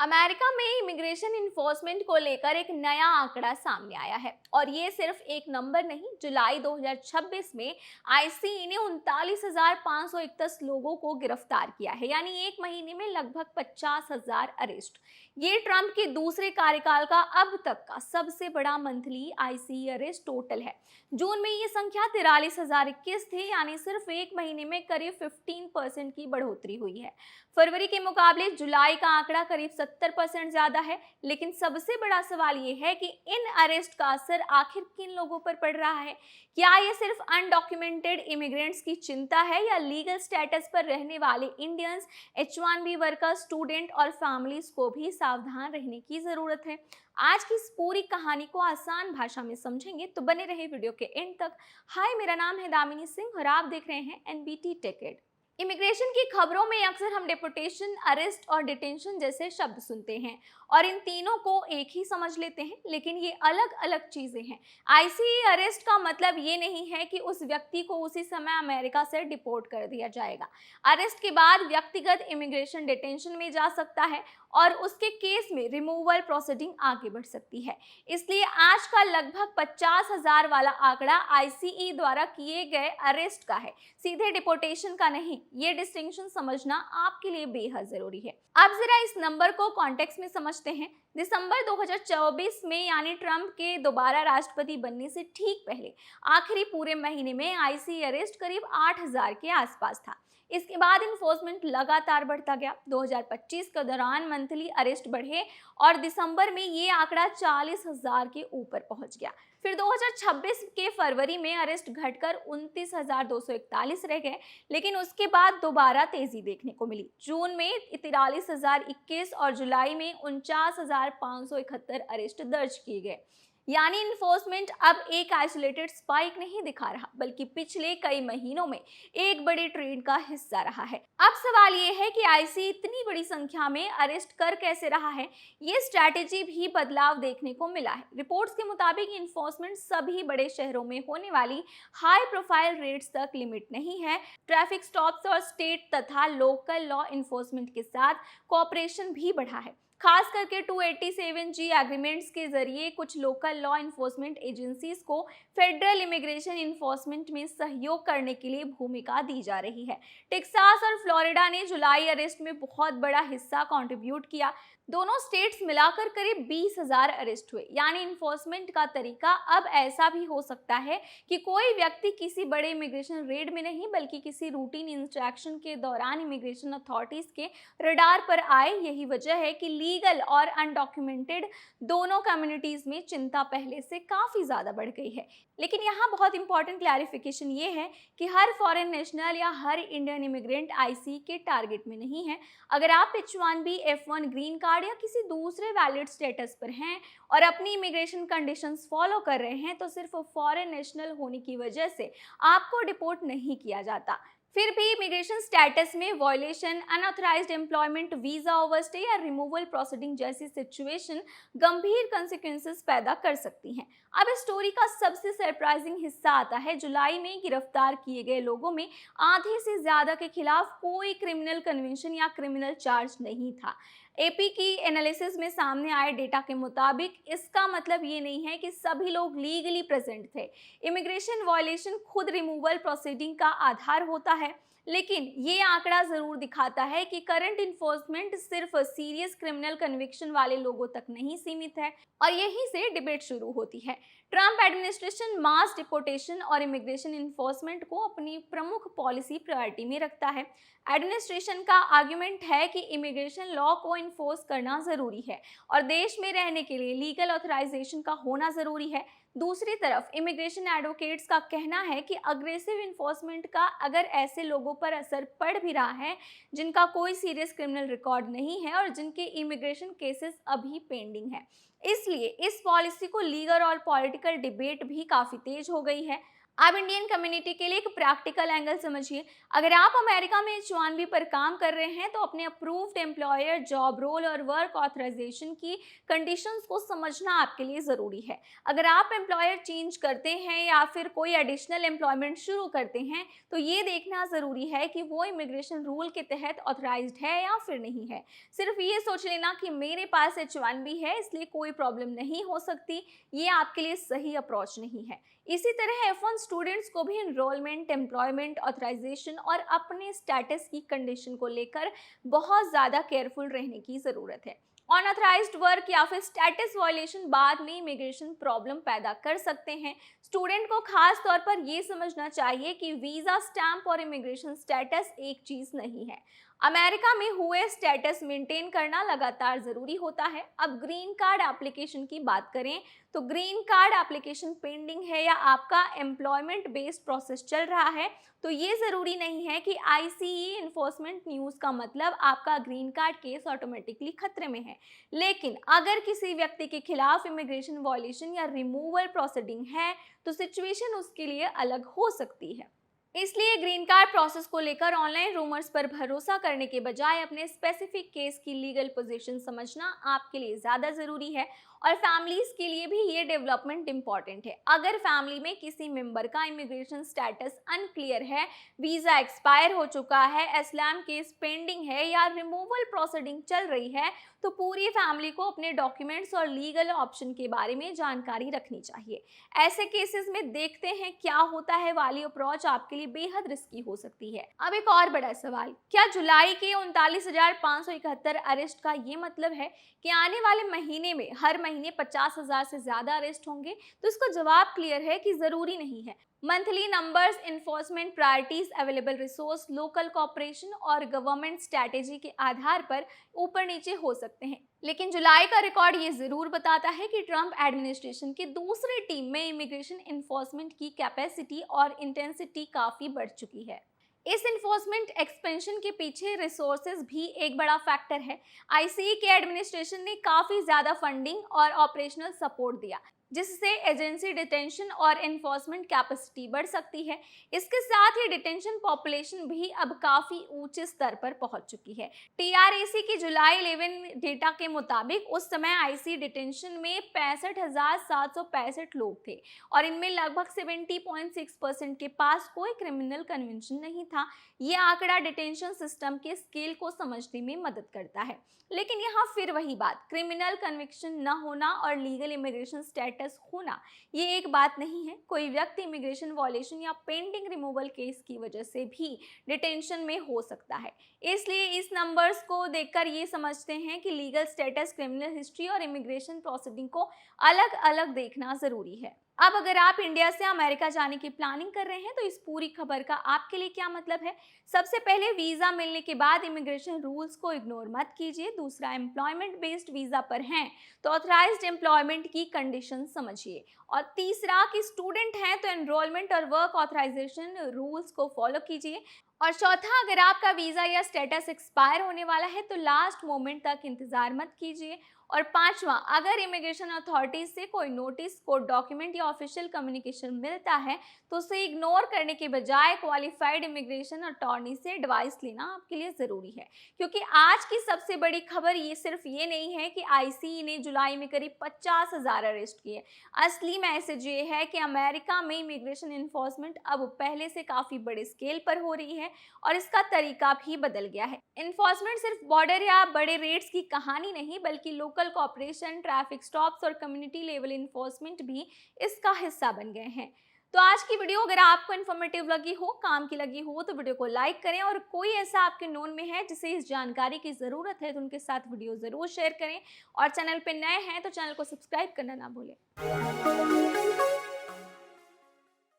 America में immigration enforcement को लेकर एक नया आंकड़ा सामने आया है और ये सिर्फ एक नंबर नहीं। जुलाई 2026 में आईसीई ने 39,531 लोगों को गिरफ्तार किया है, यानी एक महीने में लगभग 50,000 अरेस्ट। ये ट्रंप के दूसरे कार्यकाल का अब तक का सबसे बड़ा मंथली आईसीई अरेस्ट टोटल है। जून में ये संख्या 43,021 थी, यानी सिर्फ एक महीने में करीब 15% की बढ़ोतरी हुई है। फरवरी के मुकाबले जुलाई का आंकड़ा करीब 70% ज्यादा है। लेकिन सबसे बड़ा सवाल ये है कि इन अरेस्ट का असर आखिर किन लोगों पर पड़ रहा है। क्या ये सिर्फ अनडॉक्यूमेंटेड इमिग्रेंट्स की चिंता है या लीगल स्टेटस पर रहने वाले इंडियंस, H1B वर्कर्स, स्टूडेंट और फैमिलीज को भी सावधान रहने की जरूरत है। आज की इस पूरी कहानी को आसान भाषा में समझेंगे, तो बने रहे वीडियो के एंड तक। हाय, मेरा नाम है दामिनी सिंह और आप देख रहे हैं एनबीटी टेक। इमिग्रेशन की खबरों में अक्सर हम डिपोर्टेशन, अरेस्ट और डिटेंशन जैसे शब्द सुनते हैं और इन तीनों को एक ही समझ लेते हैं, लेकिन ये अलग अलग चीजें हैं। आईसीई अरेस्ट का मतलब ये नहीं है कि उस व्यक्ति को उसी समय अमेरिका से डिपोर्ट कर दिया जाएगा। अरेस्ट के बाद व्यक्तिगत इमिग्रेशन डिटेंशन में जा सकता है और उसके केस में रिमूवल प्रोसीडिंग आगे बढ़ सकती है। इसलिए आज का लगभग 50,000 वाला आंकड़ा आईसीई द्वारा किए गए अरेस्ट का है, सीधे डिपोर्टेशन का नहीं। ये डिस्टिंक्शन समझना आपके लिए बेहद जरूरी है। अब जरा इस नंबर को कॉन्टेक्स्ट में समझते हैं। दिसंबर 2024 में, यानी ट्रंप के दोबारा राष्ट्रपति बनने से ठीक पहले, आखिरी पूरे महीने में आईसीई अरेस्ट करीब 8,000 के आसपास था। इसके बाद इन्फोर्समेंट लगातार बढ़ता गया। 2025 के दौरान मंथली अरेस्ट बढ़े और दिसंबर में ये आंकड़ा 40,000 के ऊपर पहुंच गया। फिर 2026 के फरवरी में अरेस्ट घटकर 29,241 रह गए, लेकिन उसके बाद दोबारा तेजी देखने को मिली। जून में 43,021 और जुलाई में 49,571 अरेस्ट दर्ज किए गए। यानी इन्फोर्समेंट अब एक आइसोलेटेड स्पाइक नहीं दिखा रहा, बल्कि पिछले कई महीनों में एक बड़े ट्रेंड का हिस्सा रहा है। अब सवाल ये है कि आईसी इतनी बड़ी संख्या में अरेस्ट कर कैसे रहा है। ये स्ट्रैटेजी भी बदलाव देखने को मिला है। रिपोर्ट्स के मुताबिक इन्फोर्समेंट सभी बड़े शहरों में होने वाली हाई प्रोफाइल रेड्स तक लिमिट नहीं है। ट्रैफिक स्टॉप्स और स्टेट तथा लोकल लॉ इन्फोर्समेंट के साथ कोऑपरेशन भी बढ़ा है। खास करके 287G एग्रीमेंट्स के जरिए कुछ लोकल लॉ इन्फोर्समेंट एजेंसीज को फेडरल इमिग्रेशन इन्फोर्समेंट में सहयोग करने के लिए भूमिका दी जा रही है। टेक्सास और फ्लोरिडा ने जुलाई अरेस्ट में बहुत बड़ा हिस्सा कंट्रीब्यूट किया। दोनों स्टेट्स मिलाकर करीब 20,000 अरेस्ट हुए। यानी इन्फोर्समेंट का तरीका अब ऐसा भी हो सकता है कि कोई व्यक्ति किसी बड़े इमिग्रेशन रेड में नहीं, बल्कि किसी रूटीन इंस्ट्रक्शन के दौरान इमिग्रेशन अथॉरिटीज के रडार पर आए। यही वजह है कि लीगल और अनडॉक्यूमेंटेड दोनों कम्युनिटीज में चिंता पहले से काफी ज्यादा बढ़ गई है। लेकिन यहाँ बहुत इंपॉर्टेंट क्लैरिफिकेशन ये है कि हर फॉरेन नेशनल या हर इंडियन इमिग्रेंट आईसी के टारगेट में नहीं है। अगर आप H1B, F1 ग्रीन कार्ड या किसी दूसरे वैलिड स्टेटस पर हैं और अपनी इमिग्रेशन कंडीशंस फॉलो कर रहे हैं, तो सिर्फ फॉरेन नेशनल होने की वजह से आपको डिपोर्ट नहीं किया जाता। फिर भी इमिग्रेशन स्टेटस में violation, unauthorized employment, visa overstay या रिमूवल प्रोसीडिंग जैसी सिचुएशन गंभीर कंसिक्वेंसेस पैदा कर सकती हैं। अब इस स्टोरी का सबसे सरप्राइजिंग हिस्सा आता है। जुलाई में गिरफ्तार किए गए लोगों में आधे से ज्यादा के खिलाफ कोई क्रिमिनल कन्वेंशन या क्रिमिनल चार्ज नहीं था। एपी की एनालिसिस में सामने आए डेटा के मुताबिक इसका मतलब ये नहीं है कि सभी लोग लीगली प्रेजेंट थे। इमिग्रेशन वॉयलेशन खुद रिमूवल प्रोसीडिंग का आधार होता है, लेकिन ये आंकड़ा जरूर दिखाता है कि करंट इन्फोर्समेंट सिर्फ सीरियस क्रिमिनल कन्विक्शन वाले लोगों तक नहीं सीमित है। और यहीं से डिबेट शुरू होती है। ट्रंप एडमिनिस्ट्रेशन मास डिपोर्टेशन और इमिग्रेशन इन्फोर्समेंट को अपनी प्रमुख पॉलिसी प्रायोरिटी में रखता है। एडमिनिस्ट्रेशन का आर्गुमेंट है कि इमिग्रेशन लॉ को इन्फोर्स करना जरूरी है और देश में रहने के लिए लीगल ऑथराइजेशन का होना जरूरी है। दूसरी तरफ इमिग्रेशन एडवोकेट्स का कहना है कि अग्रेसिव इन्फोर्समेंट का अगर ऐसे लोगों पर असर पड़ भी रहा है जिनका कोई सीरियस क्रिमिनल रिकॉर्ड नहीं है और जिनके इमिग्रेशन केसेस अभी पेंडिंग है। इसलिए इस पॉलिसी को लीगल और पॉलिटिकल डिबेट भी काफी तेज हो गई है। आप इंडियन कम्युनिटी के लिए एक प्रैक्टिकल एंगल समझिए। अगर आप अमेरिका में H1B पर काम कर रहे हैं तो अपने अप्रूव्ड एम्प्लॉयर, जॉब रोल और वर्क ऑथराइजेशन की कंडीशंस को समझना आपके लिए ज़रूरी है। अगर आप एम्प्लॉयर चेंज करते हैं या फिर कोई एडिशनल एम्प्लॉयमेंट शुरू करते हैं तो ये देखना ज़रूरी है कि वो इमिग्रेशन रूल के तहत ऑथराइज्ड है या फिर नहीं है। सिर्फ ये सोच लेना कि मेरे पास H1B है इसलिए कोई प्रॉब्लम नहीं हो सकती, ये आपके लिए सही अप्रोच नहीं है। इसी तरह F1 स्टूडेंट्स को भी एनरोलमेंट, एम्प्लॉयमेंट ऑथराइजेशन और अपने स्टेटस की कंडीशन को लेकर बहुत ज़्यादा केयरफुल रहने की ज़रूरत है। अनऑथराइज्ड वर्क या फिर स्टेटस वायलेशन बाद में इमिग्रेशन प्रॉब्लम पैदा कर सकते हैं। स्टूडेंट को खास तौर पर यह समझना चाहिए कि वीज़ा स्टैंप और इमिग्रेशन स्टेटस एक चीज़ नहीं है। अमेरिका में हुए स्टेटस मेंटेन करना लगातार ज़रूरी होता है। अब ग्रीन कार्ड एप्लीकेशन की बात करें तो ग्रीन कार्ड एप्लीकेशन पेंडिंग है या आपका एम्प्लॉयमेंट बेस्ड प्रोसेस चल रहा है तो ये ज़रूरी नहीं है कि ICE इन्फोर्समेंट न्यूज़ का मतलब आपका ग्रीन कार्ड केस ऑटोमेटिकली खतरे में है। लेकिन अगर किसी व्यक्ति के खिलाफ इमिग्रेशन वॉयलेशन या रिमूवल प्रोसीडिंग है तो सिचुएशन उसके लिए अलग हो सकती है। इसलिए ग्रीन कार्ड प्रोसेस को लेकर ऑनलाइन रूमर्स पर भरोसा करने के बजाय अपने स्पेसिफिक केस की लीगल पोजीशन समझना आपके लिए ज़्यादा ज़रूरी है। और फैमिलीज के लिए भी ये डेवलपमेंट इंपॉर्टेंट है। अगर फैमिली में किसी मेंबर का इमिग्रेशन स्टेटस अनक्लियर है, वीज़ा एक्सपायर हो चुका है, असलम केस पेंडिंग है या रिमूवल प्रोसीडिंग चल रही है तो पूरी फैमिली को अपने डॉक्यूमेंट्स और लीगल ऑप्शन के बारे में जानकारी रखनी चाहिए। ऐसे केसेस में देखते हैं क्या होता है वाली अप्रोच आपके लिए बेहद रिस्की हो सकती है। अब एक और बड़ा सवाल, क्या जुलाई के 39,571 अरेस्ट का ये मतलब है कि आने वाले महीने में हर महीने 50,000 से ज्यादा अरेस्ट होंगे? तो इसका जवाब क्लियर है कि जरूरी नहीं है। Monthly numbers, enforcement priorities, available resource, local cooperation और गवर्नमेंट स्ट्रैटेजी के आधार पर ऊपर नीचे हो सकते हैं। लेकिन जुलाई का रिकॉर्ड ये जरूर बताता है कि ट्रंप एडमिनिस्ट्रेशन की दूसरी टीम में इमिग्रेशन इन्फोर्समेंट की कैपेसिटी और इंटेंसिटी काफी बढ़ चुकी है। इस इन्फोर्समेंट एक्सपेंशन के पीछे रिसोर्सेज भी एक बड़ा फैक्टर है। ICE के एडमिनिस्ट्रेशन ने काफ़ी ज़्यादा फंडिंग और ऑपरेशनल सपोर्ट दिया जिससे एजेंसी डिटेंशन और एनफोर्समेंट कैपेसिटी बढ़ सकती है। इसके साथ ही डिटेंशन पॉपुलेशन भी अब काफ़ी ऊंचे स्तर पर पहुंच चुकी है। TRAC की जुलाई 11 डेटा के मुताबिक उस समय ICE डिटेंशन में 65,765 लोग थे और इनमें लगभग 70.6% के पास कोई क्रिमिनल कन्विक्शन नहीं था। ये आंकड़ा डिटेंशन सिस्टम के स्केल को समझने में मदद करता है। लेकिन यहाँ फिर वही बात, क्रिमिनल कन्विक्शन न होना और लीगल इमिग्रेशन स्टेटस होना ये एक बात नहीं है। कोई व्यक्ति इमिग्रेशन वॉयलेशन या पेंडिंग रिमूवल केस की वजह से भी डिटेंशन में हो सकता है। इसलिए इस नंबर्स को देखकर ये समझते हैं कि लीगल स्टेटस, क्रिमिनल हिस्ट्री और इमिग्रेशन प्रोसीडिंग को अलग अलग देखना जरूरी है। अब अगर आप इंडिया से अमेरिका जाने की प्लानिंग कर रहे हैं तो इस पूरी खबर का आपके लिए क्या मतलब है? सबसे पहले वीजा मिलने के बाद इमिग्रेशन रूल्स को इग्नोर मत कीजिए। दूसरा, एम्प्लॉयमेंट बेस्ड वीजा पर हैं तो ऑथराइज्ड एम्प्लॉयमेंट की कंडीशन समझिए। और तीसरा कि स्टूडेंट हैं तो एनरोलमेंट और वर्क ऑथराइजेशन रूल्स को फॉलो कीजिए। और चौथा, अगर आपका वीजा या स्टेटस एक्सपायर होने वाला है तो लास्ट मोमेंट तक इंतजार मत कीजिए। और पांचवा, अगर इमिग्रेशन अथॉरिटीज से कोई नोटिस, कोर्ट डॉक्यूमेंट या ऑफिशियल कम्युनिकेशन मिलता है तो उसे इग्नोर करने के बजाय क्वालिफाइड इमिग्रेशन अटॉर्नी से एडवाइस लेना आपके लिए ज़रूरी है। क्योंकि आज की सबसे बड़ी खबर ये सिर्फ ये नहीं है कि ICE ने जुलाई में करीब 50,000 अरेस्ट किए। असली मैसेज ये है कि अमेरिका में इमिग्रेशन इन्फोर्समेंट अब पहले से काफ़ी बड़े स्केल पर हो रही है और इसका तरीका भी बदल गया है। इन्फोर्समेंट सिर्फ बॉर्डर या बड़े रेट्स की कहानी नहीं बल्कि लोकल कॉपरेशन, ट्रैफिक स्टॉप्स और कम्युनिटी लेवल इन्फोर्समेंट भी इसका हिस्सा बन गए हैं। तो आज की वीडियो अगर आपको इन्फॉर्मेटिव लगी हो, काम की लगी हो तो वीडियो को लाइक करें और कोई ऐसा आपके नोन में है जिसे इस जानकारी की ज़रूरत है तो उनके साथ वीडियो ज़रूर शेयर करें। और चैनल पर नए हैं तो चैनल को सब्सक्राइब करना ना भूलें।